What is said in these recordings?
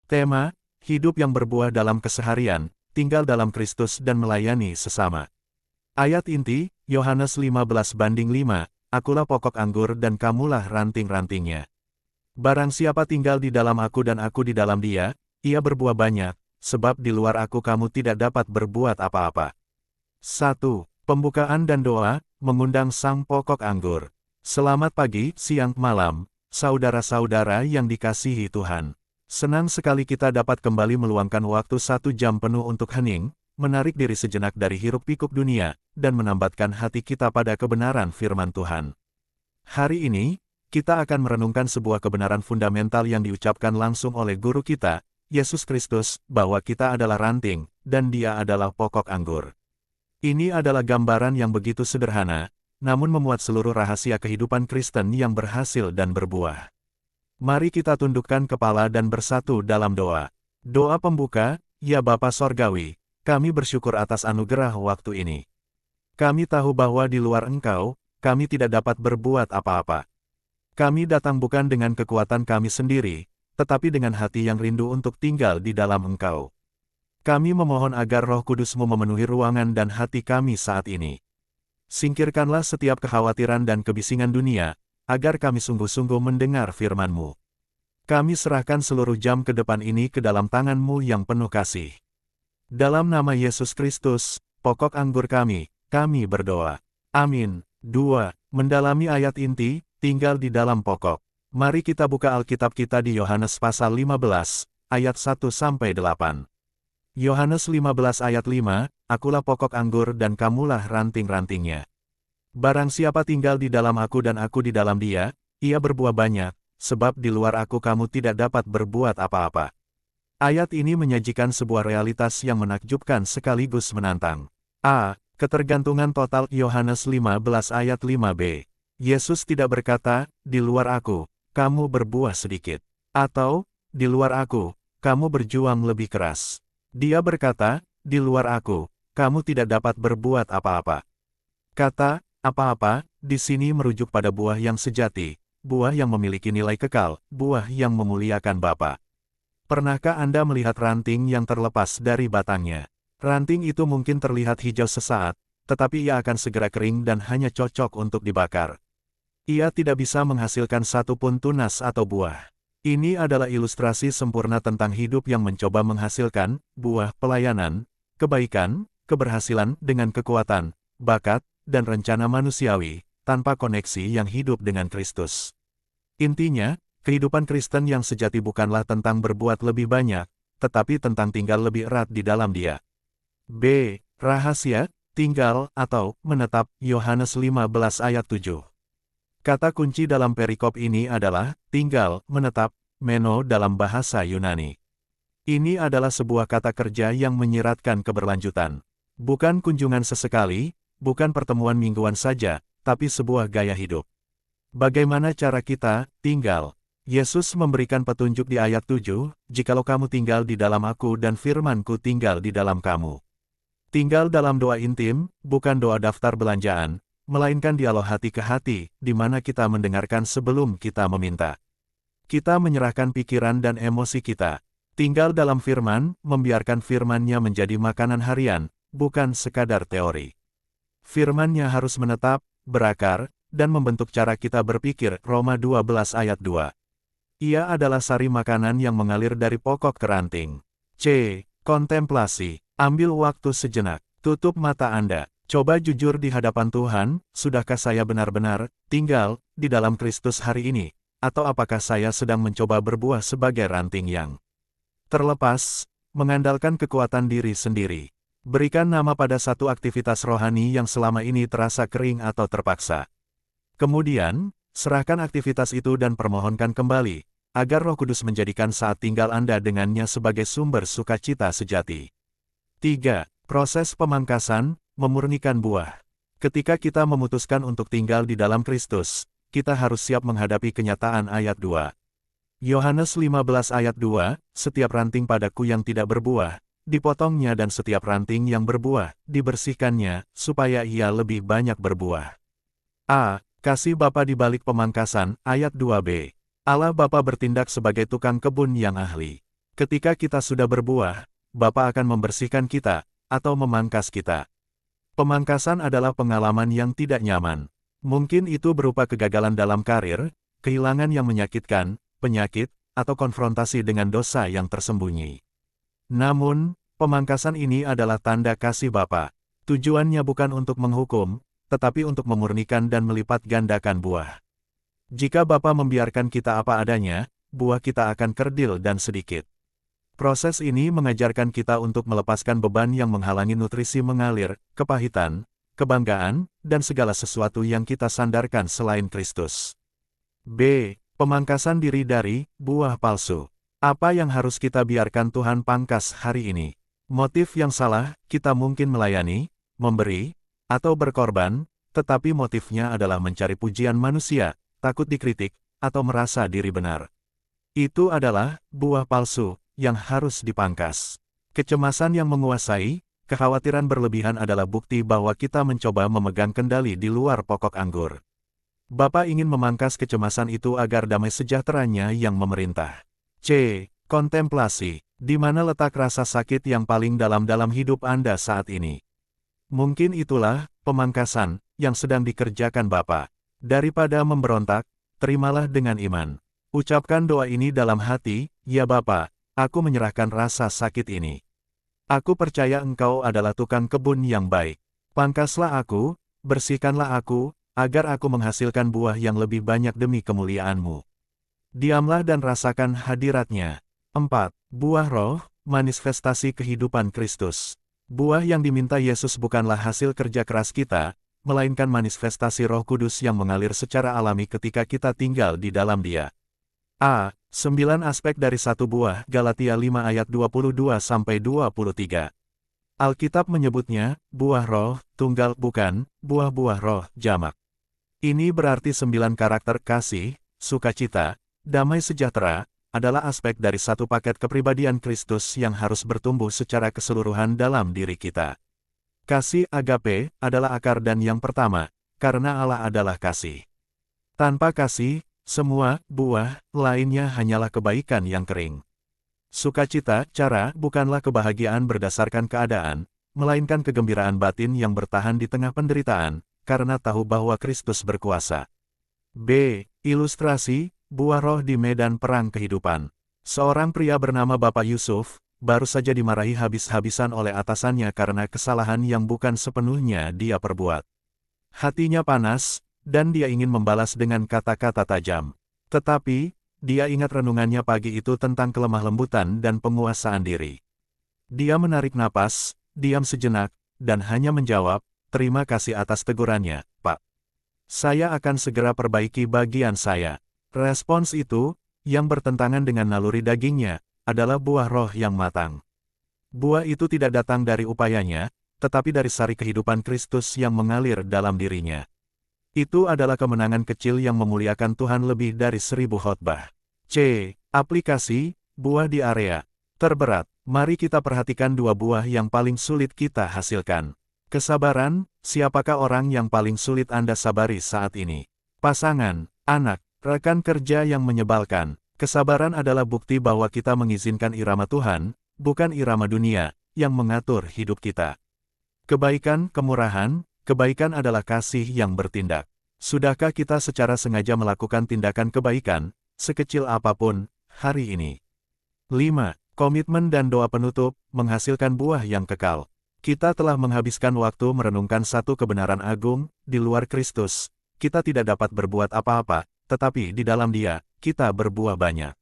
Tema, hidup yang berbuah dalam keseharian, tinggal dalam Kristus dan melayani sesama. Ayat inti, Yohanes 15:5, akulah pokok anggur dan kamulah ranting-rantingnya. Barang siapa tinggal di dalam aku dan aku di dalam dia, ia berbuah banyak, sebab di luar aku kamu tidak dapat berbuat apa-apa. 1. Pembukaan dan doa, mengundang sang pokok anggur. Selamat pagi, siang, malam, saudara-saudara yang dikasihi Tuhan. Senang sekali kita dapat kembali meluangkan waktu 1 jam penuh untuk hening, menarik diri sejenak dari hiruk-pikuk dunia, dan menambatkan hati kita pada kebenaran firman Tuhan. Hari ini, kita akan merenungkan sebuah kebenaran fundamental yang diucapkan langsung oleh guru kita, Yesus Kristus, bahwa kita adalah ranting, dan Dia adalah pokok anggur. Ini adalah gambaran yang begitu sederhana, namun memuat seluruh rahasia kehidupan Kristen yang berhasil dan berbuah. Mari kita tundukkan kepala dan bersatu dalam doa. Doa pembuka, ya Bapa Sorgawi, kami bersyukur atas anugerah waktu ini. Kami tahu bahwa di luar Engkau, kami tidak dapat berbuat apa-apa. Kami datang bukan dengan kekuatan kami sendiri, tetapi dengan hati yang rindu untuk tinggal di dalam Engkau. Kami memohon agar Roh Kudus-Mu memenuhi ruangan dan hati kami saat ini. Singkirkanlah setiap kekhawatiran dan kebisingan dunia, agar kami sungguh-sungguh mendengar firman-Mu. Kami serahkan seluruh jam ke depan ini ke dalam tangan-Mu yang penuh kasih. Dalam nama Yesus Kristus, pokok anggur kami berdoa. Amin. 2. Mendalami ayat inti, tinggal di dalam pokok. Mari kita buka Alkitab kita di Yohanes pasal 15, ayat 1-8. Yohanes 15 ayat 5, akulah pokok anggur dan kamulah ranting-rantingnya. Barang siapa tinggal di dalam aku dan aku di dalam dia, ia berbuah banyak, sebab di luar aku kamu tidak dapat berbuat apa-apa. Ayat ini menyajikan sebuah realitas yang menakjubkan sekaligus menantang. A. Ketergantungan total. Yohanes 15 ayat 5b. Yesus tidak berkata, di luar aku, kamu berbuah sedikit. Atau, di luar aku, kamu berjuang lebih keras. Dia berkata, di luar aku, kamu tidak dapat berbuat apa-apa. Kata, apa-apa, di sini merujuk pada buah yang sejati, buah yang memiliki nilai kekal, buah yang memuliakan Bapa. Pernahkah Anda melihat ranting yang terlepas dari batangnya? Ranting itu mungkin terlihat hijau sesaat, tetapi ia akan segera kering dan hanya cocok untuk dibakar. Ia tidak bisa menghasilkan satu pun tunas atau buah. Ini adalah ilustrasi sempurna tentang hidup yang mencoba menghasilkan buah pelayanan, kebaikan, keberhasilan dengan kekuatan, bakat, dan rencana manusiawi, tanpa koneksi yang hidup dengan Kristus. Intinya, kehidupan Kristen yang sejati bukanlah tentang berbuat lebih banyak, tetapi tentang tinggal lebih erat di dalam Dia. B. Rahasia, tinggal, atau menetap. Yohanes 15 ayat 7. Kata kunci dalam perikop ini adalah, tinggal, menetap, meno dalam bahasa Yunani. Ini adalah sebuah kata kerja yang menyiratkan keberlanjutan. Bukan kunjungan sesekali, bukan pertemuan mingguan saja, tapi sebuah gaya hidup. Bagaimana cara kita tinggal? Yesus memberikan petunjuk di ayat 7, jikalau kamu tinggal di dalam aku dan firman-Ku tinggal di dalam kamu. Tinggal dalam doa intim, bukan doa daftar belanjaan, melainkan dialog hati ke hati, di mana kita mendengarkan sebelum kita meminta. Kita menyerahkan pikiran dan emosi kita. Tinggal dalam firman, membiarkan firman-Nya menjadi makanan harian, bukan sekadar teori. Firman-Nya harus menetap, berakar, dan membentuk cara kita berpikir. Roma 12 ayat 2. Ia adalah sari makanan yang mengalir dari pokok ke ranting. C. Kontemplasi. Ambil waktu sejenak. Tutup mata Anda. Coba jujur di hadapan Tuhan, sudahkah saya benar-benar tinggal di dalam Kristus hari ini? Atau apakah saya sedang mencoba berbuah sebagai ranting yang terlepas, mengandalkan kekuatan diri sendiri? Berikan nama pada satu aktivitas rohani yang selama ini terasa kering atau terpaksa. Kemudian, serahkan aktivitas itu dan permohonkan kembali, agar Roh Kudus menjadikan saat tinggal Anda dengannya sebagai sumber sukacita sejati. 3. Proses pemangkasan, memurnikan buah. Ketika kita memutuskan untuk tinggal di dalam Kristus, kita harus siap menghadapi kenyataan ayat 2. Yohanes 15 ayat 2, setiap ranting padaku yang tidak berbuah, dipotongnya dan setiap ranting yang berbuah, dibersihkannya, supaya ia lebih banyak berbuah. A. Kasih Bapa di balik pemangkasan, ayat 2b. Allah Bapa bertindak sebagai tukang kebun yang ahli. Ketika kita sudah berbuah, Bapa akan membersihkan kita, atau memangkas kita. Pemangkasan adalah pengalaman yang tidak nyaman. Mungkin itu berupa kegagalan dalam karir, kehilangan yang menyakitkan, penyakit, atau konfrontasi dengan dosa yang tersembunyi. Namun, pemangkasan ini adalah tanda kasih Bapa. Tujuannya bukan untuk menghukum, tetapi untuk memurnikan dan melipat gandakan buah. Jika Bapa membiarkan kita apa adanya, buah kita akan kerdil dan sedikit. Proses ini mengajarkan kita untuk melepaskan beban yang menghalangi nutrisi mengalir, kepahitan, kebanggaan, dan segala sesuatu yang kita sandarkan selain Kristus. B. Pemangkasan diri dari buah palsu. Apa yang harus kita biarkan Tuhan pangkas hari ini? Motif yang salah, kita mungkin melayani, memberi, atau berkorban, tetapi motifnya adalah mencari pujian manusia, takut dikritik, atau merasa diri benar. Itu adalah buah palsu yang harus dipangkas. Kecemasan yang menguasai, kekhawatiran berlebihan adalah bukti bahwa kita mencoba memegang kendali di luar pokok anggur. Bapa ingin memangkas kecemasan itu agar damai sejahteranya yang memerintah. C. Kontemplasi. Di mana letak rasa sakit yang paling dalam hidup Anda saat ini? Mungkin itulah pemangkasan yang sedang dikerjakan Bapa. Daripada memberontak, terimalah dengan iman. Ucapkan doa ini dalam hati, ya Bapa, aku menyerahkan rasa sakit ini. Aku percaya Engkau adalah tukang kebun yang baik. Pangkaslah aku, bersihkanlah aku, agar aku menghasilkan buah yang lebih banyak demi kemuliaan-Mu. Diamlah dan rasakan hadirat-Nya. 4. Buah roh, manifestasi kehidupan Kristus. Buah yang diminta Yesus bukanlah hasil kerja keras kita, melainkan manifestasi Roh Kudus yang mengalir secara alami ketika kita tinggal di dalam Dia. A. 9 aspek dari satu buah, Galatia 5 ayat 22-23. Alkitab menyebutnya, buah roh, tunggal bukan, buah-buah roh, jamak. Ini berarti 9 karakter kasih, sukacita, damai sejahtera, adalah aspek dari satu paket kepribadian Kristus yang harus bertumbuh secara keseluruhan dalam diri kita. Kasih agape adalah akar dan yang pertama, karena Allah adalah kasih. Tanpa kasih, semua buah lainnya hanyalah kebaikan yang kering. Sukacita, cara, bukanlah kebahagiaan berdasarkan keadaan, melainkan kegembiraan batin yang bertahan di tengah penderitaan, karena tahu bahwa Kristus berkuasa. B. Ilustrasi, buah roh di medan perang kehidupan. Seorang pria bernama Bapak Yusuf, baru saja dimarahi habis-habisan oleh atasannya karena kesalahan yang bukan sepenuhnya dia perbuat. Hatinya panas, dan dia ingin membalas dengan kata-kata tajam. Tetapi, dia ingat renungannya pagi itu tentang kelemah lembutan dan penguasaan diri. Dia menarik napas, diam sejenak, dan hanya menjawab, "Terima kasih atas tegurannya, Pak. Saya akan segera perbaiki bagian saya." Respons itu, yang bertentangan dengan naluri dagingnya, adalah buah roh yang matang. Buah itu tidak datang dari upayanya, tetapi dari sari kehidupan Kristus yang mengalir dalam dirinya. Itu adalah kemenangan kecil yang memuliakan Tuhan lebih dari 1000 khotbah. C. Aplikasi, buah di area terberat. Mari kita perhatikan 2 buah yang paling sulit kita hasilkan. Kesabaran, siapakah orang yang paling sulit Anda sabari saat ini? Pasangan, anak, rekan kerja yang menyebalkan. Kesabaran adalah bukti bahwa kita mengizinkan irama Tuhan, bukan irama dunia, yang mengatur hidup kita. Kebaikan, kemurahan, kebaikan adalah kasih yang bertindak. Sudahkah kita secara sengaja melakukan tindakan kebaikan, sekecil apapun, hari ini? 5. Komitmen dan doa penutup, menghasilkan buah yang kekal. Kita telah menghabiskan waktu merenungkan satu kebenaran agung, di luar Kristus, kita tidak dapat berbuat apa-apa, tetapi di dalam Dia, kita berbuah banyak.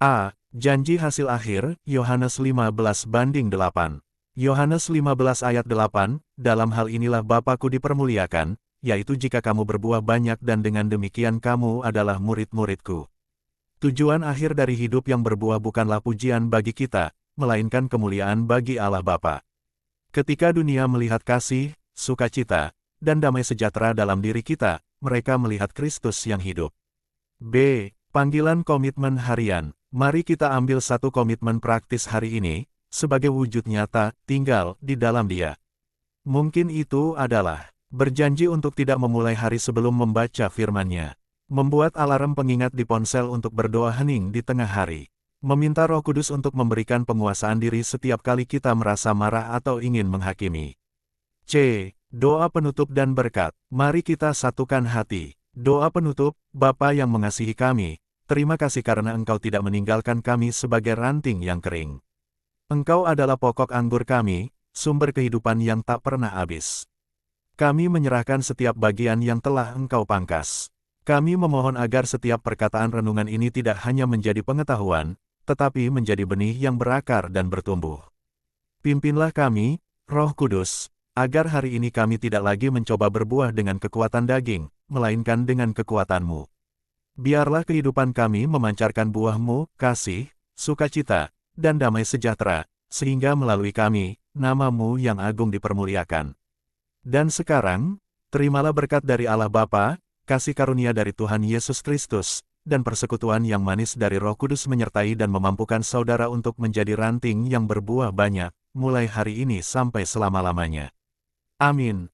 A. Janji hasil akhir, Yohanes 15:8. Yohanes 15 ayat 8, dalam hal inilah Bapa-Ku dipermuliakan, yaitu jika kamu berbuah banyak dan dengan demikian kamu adalah murid-murid-Ku. Tujuan akhir dari hidup yang berbuah bukanlah pujian bagi kita, melainkan kemuliaan bagi Allah Bapa. Ketika dunia melihat kasih, sukacita, dan damai sejahtera dalam diri kita, mereka melihat Kristus yang hidup. B. Panggilan komitmen harian. Mari kita ambil satu komitmen praktis hari ini, sebagai wujud nyata, tinggal di dalam Dia. Mungkin itu adalah berjanji untuk tidak memulai hari sebelum membaca firman-Nya. Membuat alarm pengingat di ponsel untuk berdoa hening di tengah hari. Meminta Roh Kudus untuk memberikan penguasaan diri setiap kali kita merasa marah atau ingin menghakimi. C. Doa penutup dan berkat. Mari kita satukan hati. Doa penutup. Bapa yang mengasihi kami, terima kasih karena Engkau tidak meninggalkan kami sebagai ranting yang kering. Engkau adalah pokok anggur kami, sumber kehidupan yang tak pernah habis. Kami menyerahkan setiap bagian yang telah Engkau pangkas. Kami memohon agar setiap perkataan renungan ini tidak hanya menjadi pengetahuan, tetapi menjadi benih yang berakar dan bertumbuh. Pimpinlah kami, Roh Kudus, agar hari ini kami tidak lagi mencoba berbuah dengan kekuatan daging, melainkan dengan kekuatan-Mu. Biarlah kehidupan kami memancarkan buah-Mu, kasih, sukacita, dan damai sejahtera, sehingga melalui kami, nama-Mu yang agung dipermuliakan. Dan sekarang, terimalah berkat dari Allah Bapa, kasih karunia dari Tuhan Yesus Kristus, dan persekutuan yang manis dari Roh Kudus menyertai dan memampukan saudara untuk menjadi ranting yang berbuah banyak, mulai hari ini sampai selama-lamanya. Amin.